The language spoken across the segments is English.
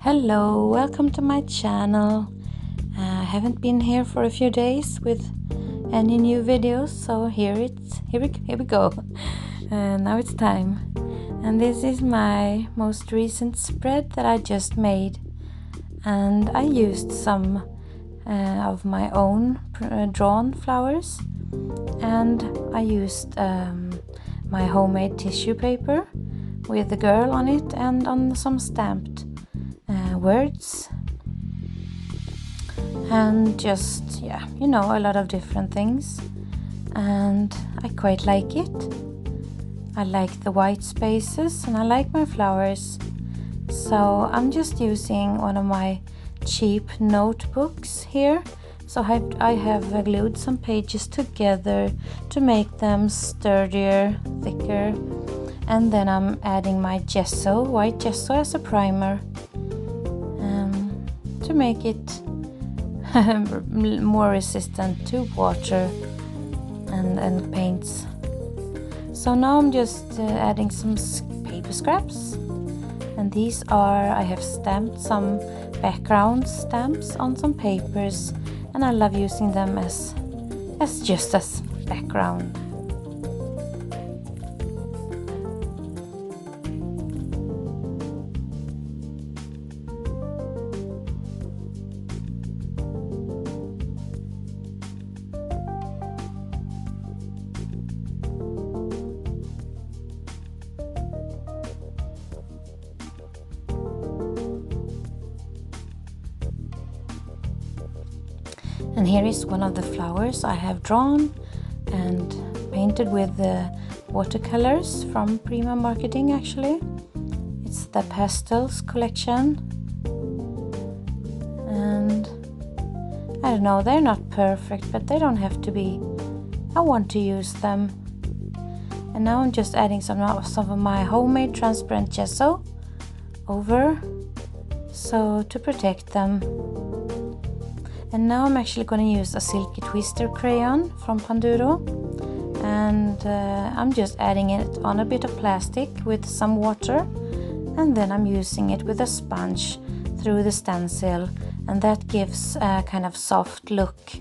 Hello, welcome to my channel. I haven't been here for a few days with any new videos, so here we go. Now it's time. And this is my most recent spread that I just made. And I used some of my own drawn flowers, and I used my homemade tissue paper with the girl on it and on some stamped words, and just a lot of different things, and I quite like it. I like the white spaces and I like my flowers, so I'm just using one of my cheap notebooks here. So I have glued some pages together to make them sturdier, thicker, and then I'm adding my gesso, white gesso, as a primer to make it more resistant to water and paints. So now I'm just adding some paper scraps, and these are, I have stamped some background stamps on some papers, and I love using them as background. And here is one of the flowers I have drawn and painted with the watercolors from Prima Marketing. Actually, it's the Pastels collection, and I don't know, they're not perfect, but they don't have to be. I want to use them. And now I'm just adding some of my homemade transparent gesso over, so to protect them. And now I'm actually going to use a Silky Twister crayon from Panduro, and I'm just adding it on a bit of plastic with some water, and then I'm using it with a sponge through the stencil, and that gives a kind of soft look,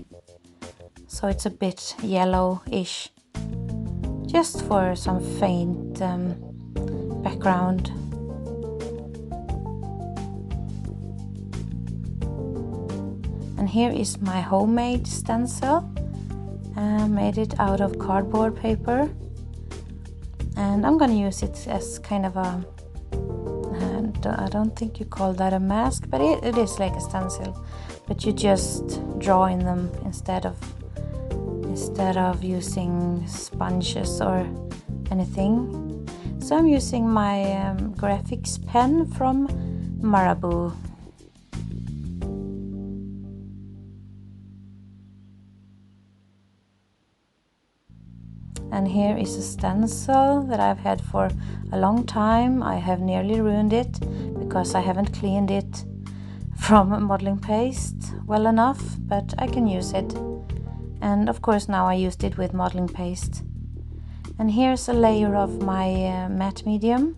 so it's a bit yellowish, just for some faint background. And here is my homemade stencil. I made it out of cardboard paper, and I'm gonna use it as kind of a, I don't think you call that a mask, but it is like a stencil, but you just draw in them instead of using sponges or anything. So I'm using my graphics pen from Marabu. And here is a stencil that I've had for a long time. I have nearly ruined it because I haven't cleaned it from modeling paste well enough, but I can use it. And of course now I used it with modeling paste. And here's a layer of my matte medium,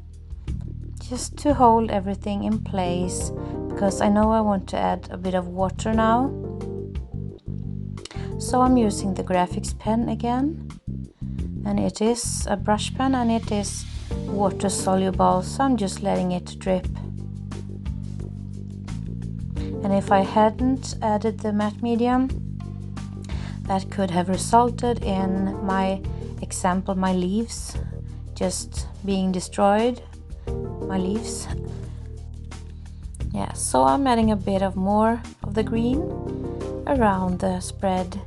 just to hold everything in place, because I know I want to add a bit of water now. So I'm using the graphics pen again. And it is a brush pen, and it is water soluble, so I'm just letting it drip. And if I hadn't added the matte medium, that could have resulted in my example, my leaves just being destroyed, my leaves. Yeah, so I'm adding a bit of more of the green around the spread.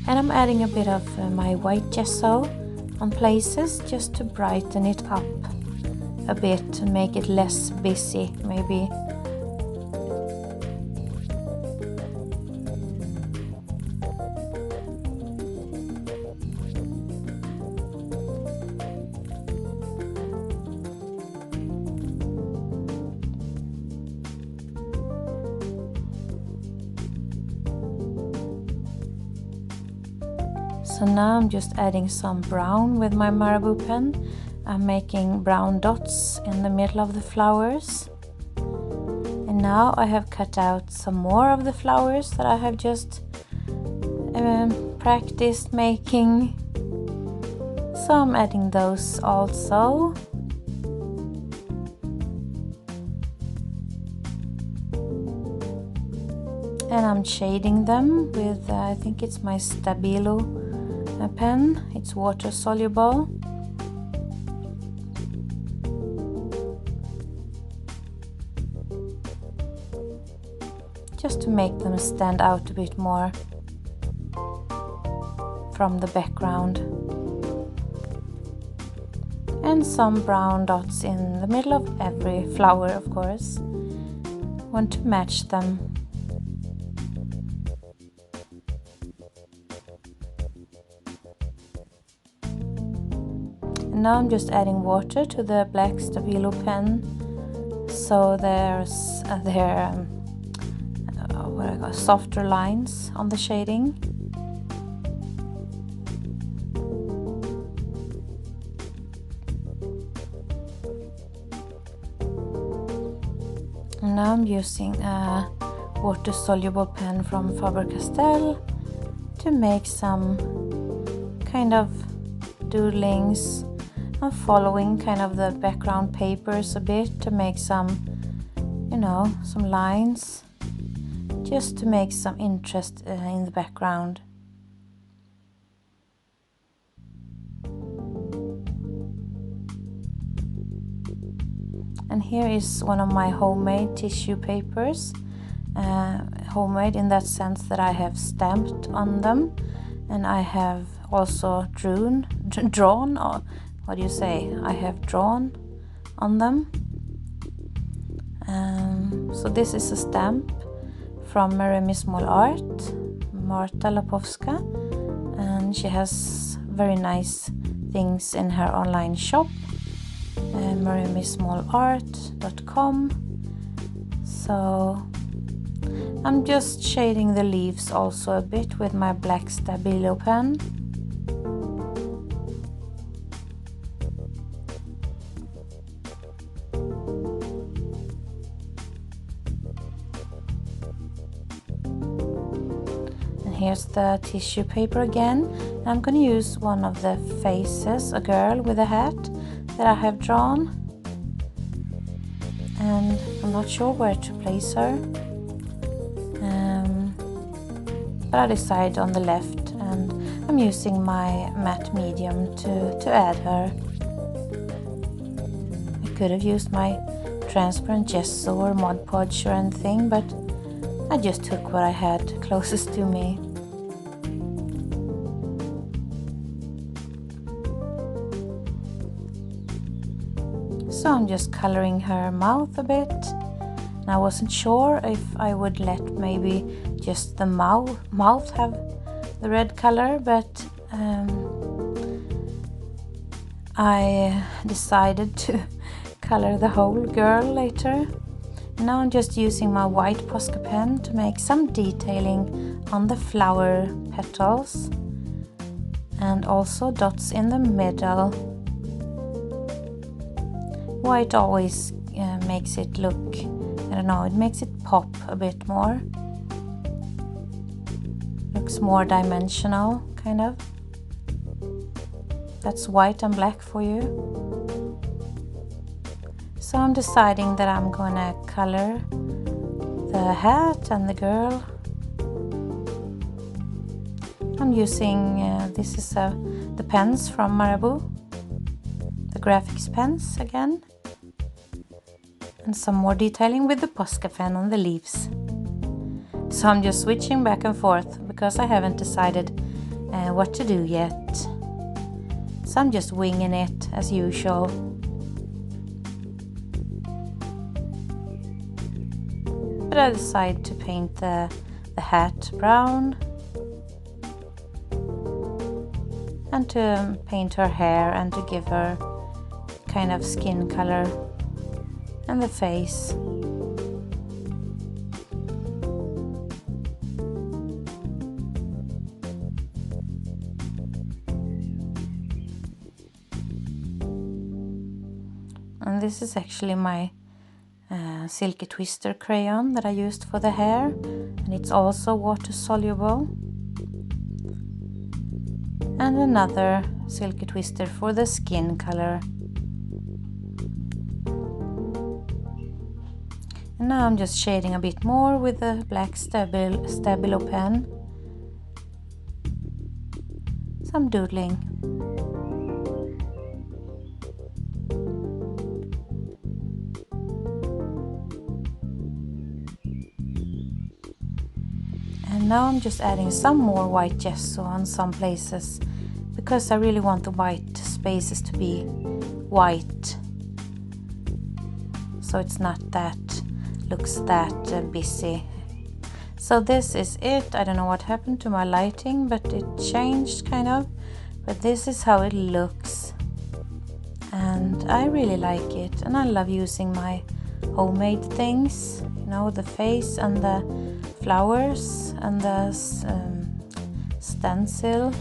And I'm adding a bit of my white gesso on places, just to brighten it up a bit and make it less busy, maybe. So now I'm just adding some brown with my marabou pen. I'm making brown dots in the middle of the flowers. And now I have cut out some more of the flowers that I have just practiced making. So I'm adding those also. And I'm shading them with, I think it's my Stabilo pen. It's water soluble. Just to make them stand out a bit more from the background. And some brown dots in the middle of every flower, of course. Want to match them. And now I'm just adding water to the black Stabilo pen, so there's softer lines on the shading. And now I'm using a water-soluble pen from Faber-Castell to make some kind of doodlings. I'm following kind of the background papers a bit to make some, some lines, just to make some interest in the background. And here is one of my homemade tissue papers. Homemade in that sense that I have stamped on them, and I have also drawn, or what do you say? I have drawn on them. So this is a stamp from Maremi Small Art, Marta Lapowska, and she has very nice things in her online shop, maremismallart.com. So I'm just shading the leaves also a bit with my black Stabilo pen. Here's the tissue paper again. I'm going to use one of the faces, a girl with a hat that I have drawn. And I'm not sure where to place her. But I decided on the left, and I'm using my matte medium to add her. I could have used my transparent gesso or Mod Podge or anything, but I just took what I had closest to me. So I'm just coloring her mouth a bit. And I wasn't sure if I would let maybe just the mouth have the red color, but I decided to color the whole girl later. Now I'm just using my white Posca pen to make some detailing on the flower petals and also dots in the middle. White always makes it look, I don't know, it makes it pop a bit more. Looks more dimensional, kind of. That's white and black for you. So I'm deciding that I'm gonna color the hat and the girl. I'm using, this is the pens from Marabou, the graphics pens again, and some more detailing with the Posca pen on the leaves. So I'm just switching back and forth because I haven't decided what to do yet. So I'm just winging it as usual. But I decided to paint the hat brown and to paint her hair and to give her kind of skin color and the face. And this is actually my Silky Twister crayon that I used for the hair, and it's also water soluble. And another Silky Twister for the skin color. And now I'm just shading a bit more with the black Stabilo pen. Some doodling. And now I'm just adding some more white gesso on some places, because I really want the white spaces to be white, so it's not that looks that busy. So this is it. I don't know what happened to my lighting, but it changed kind of, but this is how it looks, and I really like it. And I love using my homemade things, you know, the face and the flowers and the stencil,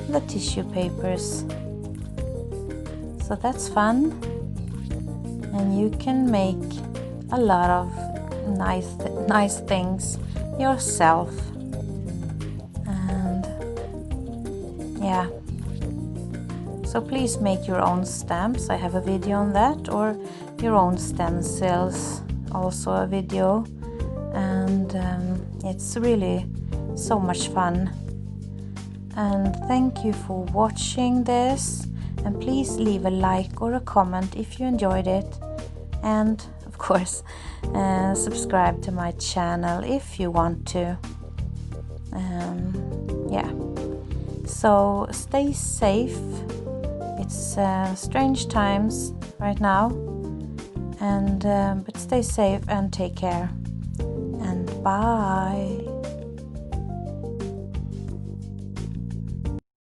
the tissue papers. So that's fun, and you can make a lot of nice things yourself. And yeah, so please make your own stamps. I have a video on that, or your own stencils, also a video. And it's really so much fun. And thank you for watching this, and please leave a like or a comment if you enjoyed it, and of course subscribe to my channel if you want to. Yeah, so stay safe. It's strange times right now, and but stay safe and take care, and bye.